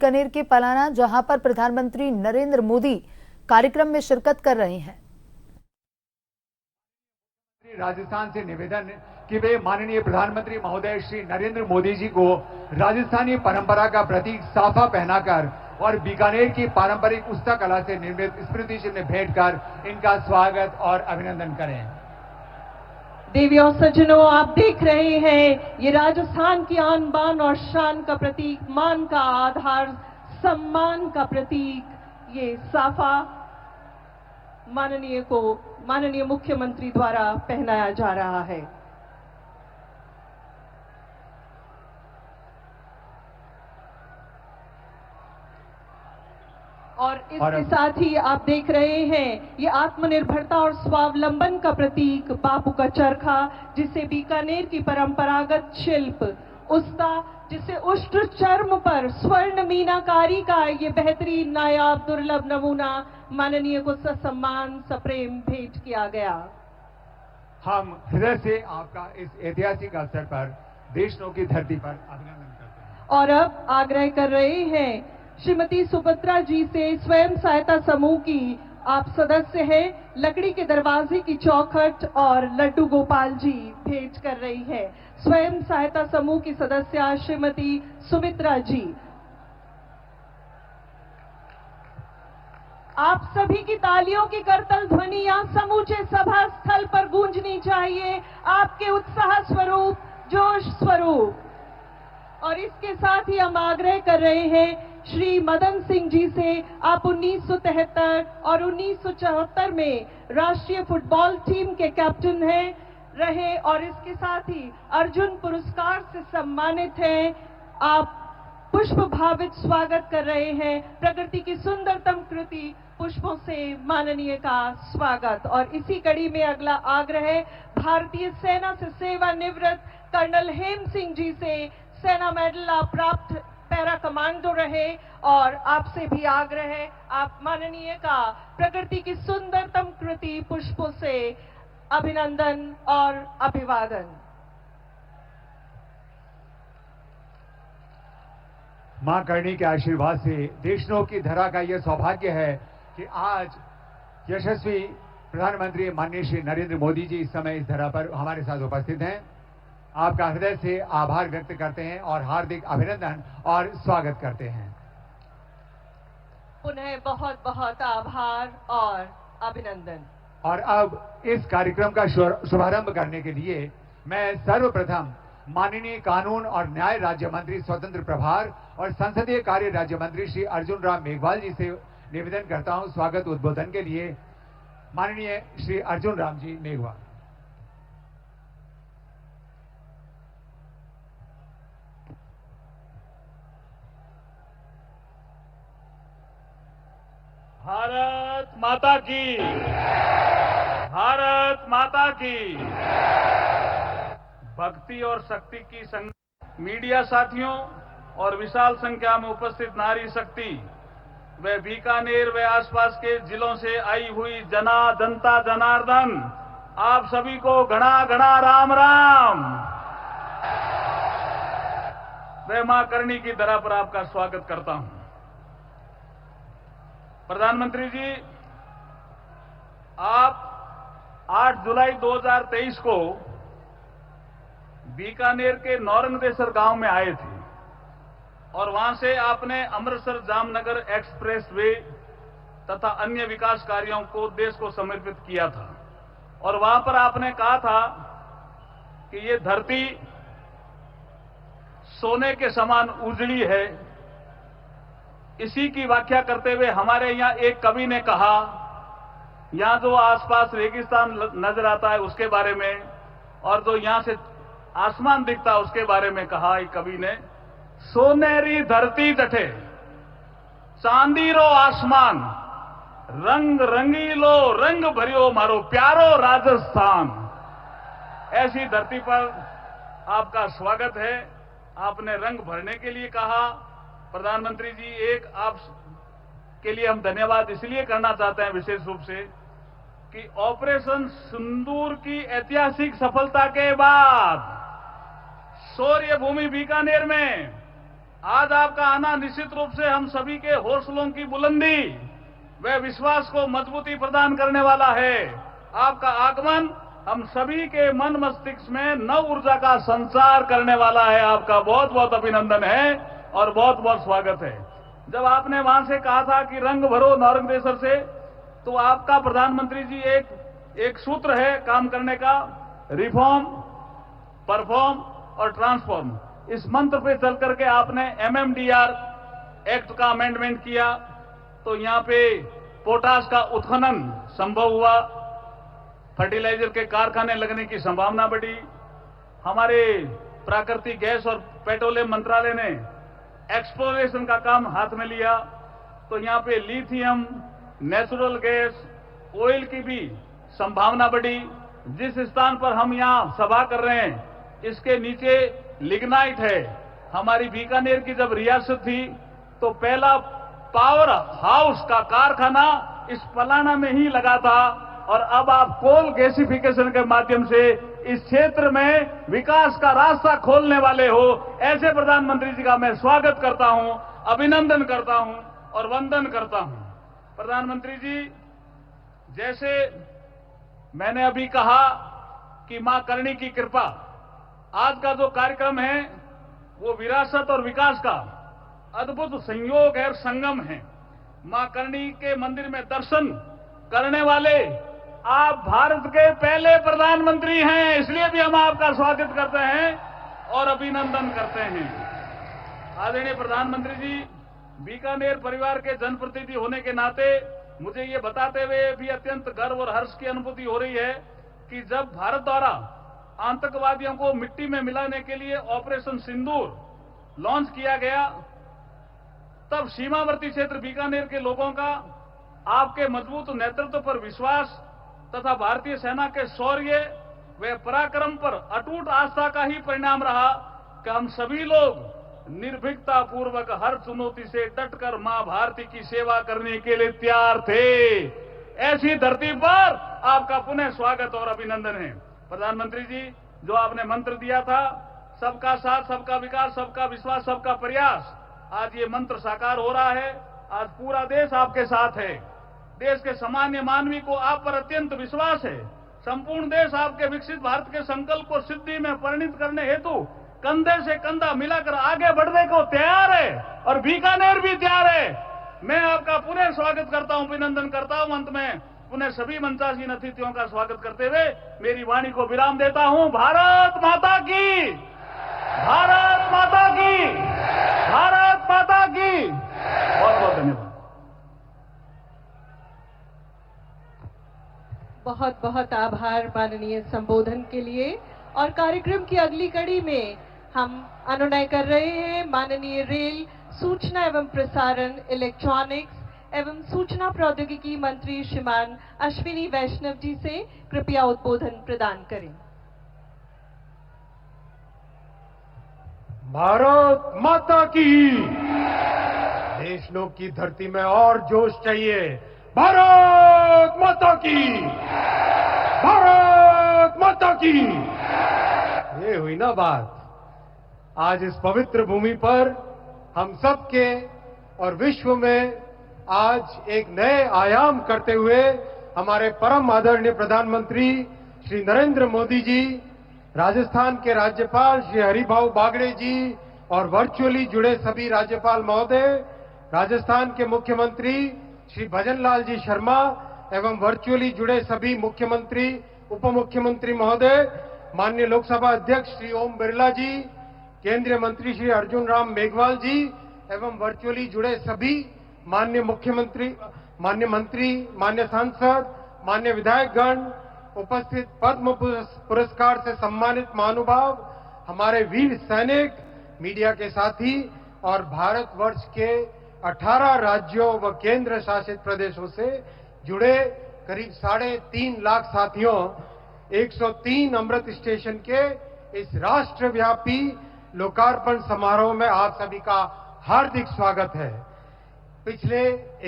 बीकानेर के पलाना, जहां पर प्रधानमंत्री नरेंद्र मोदी कार्यक्रम में शिरकत कर रहे हैं। राजस्थान से निवेदन कि वे माननीय प्रधानमंत्री महोदय श्री नरेंद्र मोदी जी को राजस्थानी परंपरा का प्रतीक साफा पहनाकर और बीकानेर की पारंपरिक उस्ता कला से निर्मित स्मृति चिन्ह भेंट कर इनका स्वागत और अभिनंदन करें। देवी और सज्जनों, आप देख रहे हैं ये राजस्थान की आन बान और शान का प्रतीक, मान का आधार, सम्मान का प्रतीक, ये साफा माननीय मुख्यमंत्री द्वारा पहनाया जा रहा है। और इसके साथ ही आप देख रहे हैं ये आत्मनिर्भरता और स्वावलंबन का प्रतीक बापू का चरखा, जिसे बीकानेर की परंपरागत शिल्प उस्ता, जिसे उष्ट चर्म पर स्वर्ण मीनाकारी का ये बेहतरीन नायाब दुर्लभ नमूना माननीय को ससम्मान सप्रेम भेंट किया गया। हम हृदय से आपका इस ऐतिहासिक अवसर पर देशनों की धरती पर अभिनंदन करते हैं। और अब आग्रह कर रहे हैं श्रीमती सुभद्रा जी से, स्वयं सहायता समूह की आप सदस्य हैं, लकड़ी के दरवाजे की चौखट और लड्डू गोपाल जी भेंट कर रही है। स्वयं सहायता समूह की सदस्य श्रीमती सुमित्रा जी, आप सभी की तालियों की करतल ध्वनि यहाँ समूचे सभा स्थल पर गूंजनी चाहिए, आपके उत्साह स्वरूप, जोश स्वरूप। और इसके साथ ही हम आग्रह कर रहे हैं श्री मदन सिंह जी से, आप 1973 और 1974 में राष्ट्रीय फुटबॉल टीम के कैप्टन रहे और इसके साथ ही अर्जुन पुरस्कार से सम्मानित हैं। आप पुष्प भावित स्वागत कर रहे हैं। प्रकृति की सुंदरतम कृति पुष्पों से माननीय का स्वागत। और इसी कड़ी में अगला आग्रह है भारतीय सेना से सेवानिवृत्त कर्नल हेम सिंह जी से, सेना मेडल आप प्राप्त पैरा कमांडो रहे और आपसे भी आग्रह है आप माननीय का प्रकृति की सुंदरतम कृति पुष्पों से अभिनंदन और अभिवादन। मां करणी के आशीर्वाद से देशनों की धरा का यह सौभाग्य है कि आज यशस्वी प्रधानमंत्री माननीय श्री नरेंद्र मोदी जी इस समय इस धरा पर हमारे साथ उपस्थित हैं। आपका हृदय से आभार व्यक्त करते हैं और हार्दिक अभिनंदन और स्वागत करते हैं। पुनः बहुत बहुत आभार और अभिनंदन। और अब इस कार्यक्रम का शुभारंभ करने के लिए मैं सर्वप्रथम माननीय कानून और न्याय राज्य मंत्री स्वतंत्र प्रभार और संसदीय कार्य राज्य मंत्री श्री अर्जुन राम मेघवाल जी से निवेदन करता हूं स्वागत उद्बोधन के लिए। माननीय श्री अर्जुन राम जी मेघवाल। भारत माता की, भारत माता की। भक्ति और शक्ति की मीडिया साथियों और विशाल संख्या में उपस्थित नारी शक्ति व बीकानेर व आसपास के जिलों से आई हुई जनता जनार्दन, आप सभी को घना घना राम राम। वह मां करणी की धरा पर आपका स्वागत करता हूं। प्रधानमंत्री जी, आप 8 जुलाई 2023 को बीकानेर के नौरंगदेसर गांव में आए थे और वहां से आपने अमृतसर जामनगर एक्सप्रेस वे तथा अन्य विकास कार्यों को देश को समर्पित किया था। और वहां पर आपने कहा था कि ये धरती सोने के समान उजड़ी है। इसी की व्याख्या करते हुए हमारे यहाँ एक कवि ने कहा, यहाँ जो आसपास रेगिस्तान नजर आता है उसके बारे में और जो यहाँ से आसमान दिखता है उसके बारे में कहा एक कवि ने, सोनेरी धरती जठे चांदीरो आसमान, रंग रंगीलो रंग भरियो मारो प्यारो राजस्थान। ऐसी धरती पर आपका स्वागत है। आपने रंग भरने के लिए कहा। प्रधानमंत्री जी, एक आप के लिए हम धन्यवाद इसलिए करना चाहते हैं विशेष रूप से कि ऑपरेशन सिंदूर की ऐतिहासिक सफलता के बाद शौर्य भूमि बीकानेर में आज आपका आना निश्चित रूप से हम सभी के हौसलों की बुलंदी व विश्वास को मजबूती प्रदान करने वाला है। आपका आगमन हम सभी के मन मस्तिष्क में नव ऊर्जा का संचार करने वाला है। आपका बहुत बहुत अभिनंदन है और बहुत बहुत स्वागत है। जब आपने वहां से कहा था कि रंग भरो नौरंगदेसर से, तो आपका प्रधानमंत्री जी एक सूत्र है काम करने का, रिफॉर्म, परफॉर्म और ट्रांसफॉर्म। इस मंत्र पे चल करके आपने MMDR एक्ट का अमेंडमेंट किया, तो यहां पे पोटाश का उत्खनन संभव हुआ, फर्टिलाइजर के कारखाने लगने की संभावना बढ़ी। हमारे प्राकृतिक गैस और पेट्रोलियम मंत्रालय ने एक्सप्लोरेशन का काम हाथ में लिया, तो यहां पे लिथियम, नेचुरल गैस, ऑयल की भी संभावना बढ़ी। जिस स्थान पर हम यहां सभा कर रहे हैं, इसके नीचे लिग्नाइट है। हमारी बीकानेर की जब रियासत थी, तो पहला पावर हाउस का कारखाना इस पलाना में ही लगा था, और अब आप कोल गैसिफिकेशन के माध्यम से इस क्षेत्र में विकास का रास्ता खोलने वाले हो। ऐसे प्रधानमंत्री जी का मैं स्वागत करता हूं, अभिनंदन करता हूं और वंदन करता हूं। प्रधानमंत्री जी, जैसे मैंने अभी कहा कि मां करणी की कृपा, आज का जो कार्यक्रम है वो विरासत और विकास का अद्भुत संयोग है और संगम है। मां करणी के मंदिर में दर्शन करने वाले आप भारत के पहले प्रधानमंत्री हैं, इसलिए भी हम आपका स्वागत करते हैं और अभिनंदन करते हैं। आदरणीय प्रधानमंत्री जी, बीकानेर परिवार के जनप्रतिनिधि होने के नाते मुझे ये बताते हुए भी अत्यंत गर्व और हर्ष की अनुभूति हो रही है कि जब भारत द्वारा आतंकवादियों को मिट्टी में मिलाने के लिए ऑपरेशन सिंदूर लॉन्च किया गया, तब सीमावर्ती क्षेत्र बीकानेर के लोगों का आपके मजबूत नेतृत्व पर विश्वास तथा भारतीय सेना के शौर्य व पराक्रम पर अटूट आस्था का ही परिणाम रहा कि हम सभी लोग निर्भीकता पूर्वक हर चुनौती से डटकर मां भारती की सेवा करने के लिए तैयार थे। ऐसी धरती पर आपका पुनः स्वागत और अभिनंदन है। प्रधानमंत्री जी, जो आपने मंत्र दिया था, सबका साथ, सबका विकास, सबका विश्वास, सबका प्रयास, आज ये मंत्र साकार हो रहा है। आज पूरा देश आपके साथ है। देश के सामान्य मानवी को आप पर अत्यंत विश्वास है। संपूर्ण देश आपके विकसित भारत के संकल्प को सिद्धि में परिणत करने हेतु कंधे से कंधा मिलाकर आगे बढ़ने को तैयार है और बीकानेर भी तैयार है। मैं आपका पुनः स्वागत करता हूं, अभिनंदन करता हूं। अंत में पुनः सभी मंचासीन अतिथियों का स्वागत करते हुए मेरी वाणी को विराम देता हूं। भारत माता की, भारत माता की, भारत माता की। बहुत बहुत धन्यवाद। बहुत बहुत आभार माननीय संबोधन के लिए। और कार्यक्रम की अगली कड़ी में हम अनुनय कर रहे हैं माननीय रेल, सूचना एवं प्रसारण, इलेक्ट्रॉनिक्स एवं सूचना प्रौद्योगिकी मंत्री श्रीमान अश्विनी वैष्णव जी से। कृपया उद्बोधन प्रदान करें। भारत माता की। देशलोक की धरती में और जोश चाहिए। भारत माता की, भारत माता की। ये हुई ना बात। आज इस पवित्र भूमि पर हम सब के और विश्व में आज एक नए आयाम करते हुए हमारे परम आदरणीय प्रधानमंत्री श्री नरेंद्र मोदी जी, राजस्थान के राज्यपाल श्री हरिभाऊ बागड़े जी और वर्चुअली जुड़े सभी राज्यपाल महोदय, राजस्थान के मुख्यमंत्री श्री भजनलाल जी शर्मा एवं वर्चुअली जुड़े सभी मुख्यमंत्री, उप मुख्यमंत्री महोदय, माननीय लोकसभा अध्यक्ष श्री ओम बिरला जी, केंद्रीय मंत्री श्री अर्जुन राम मेघवाल जी एवं वर्चुअली जुड़े सभी माननीय मुख्यमंत्री, माननीय मंत्री, माननीय सांसद, माननीय विधायकगण, उपस्थित पद्म पुरस्कार से सम्मानित महानुभाव, हमारे वीर सैनिक, मीडिया के साथी और भारतवर्ष के 18 राज्यों व केंद्र शासित प्रदेशों से जुड़े करीब 3.5 लाख साथियों, 103 अमृत स्टेशन के इस राष्ट्रव्यापी लोकार्पण समारोह में आप सभी का हार्दिक स्वागत है। पिछले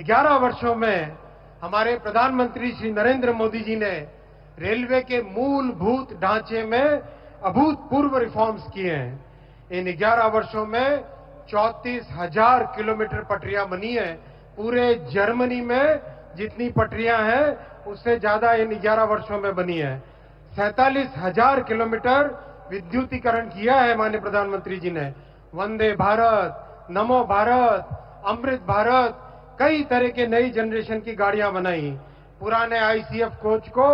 11 वर्षों में हमारे प्रधानमंत्री श्री नरेंद्र मोदी जी ने रेलवे के मूलभूत ढांचे में अभूतपूर्व रिफॉर्म्स किए हैं। इन 11 वर्षों में 34,000 किलोमीटर पटरियां बनी है। पूरे जर्मनी में जितनी पटरियां हैं उससे ज्यादा इन 11 वर्षों में बनी है। 47,000 किलोमीटर विद्युतीकरण किया है माननीय प्रधानमंत्री जी ने। वंदे भारत, नमो भारत, अमृत भारत, कई तरह के नई जनरेशन की गाड़ियां बनाई। पुराने आईसीएफ कोच को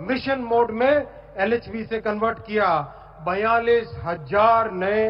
मिशन मोड में एलएचबी से कन्वर्ट किया। 42,000 नए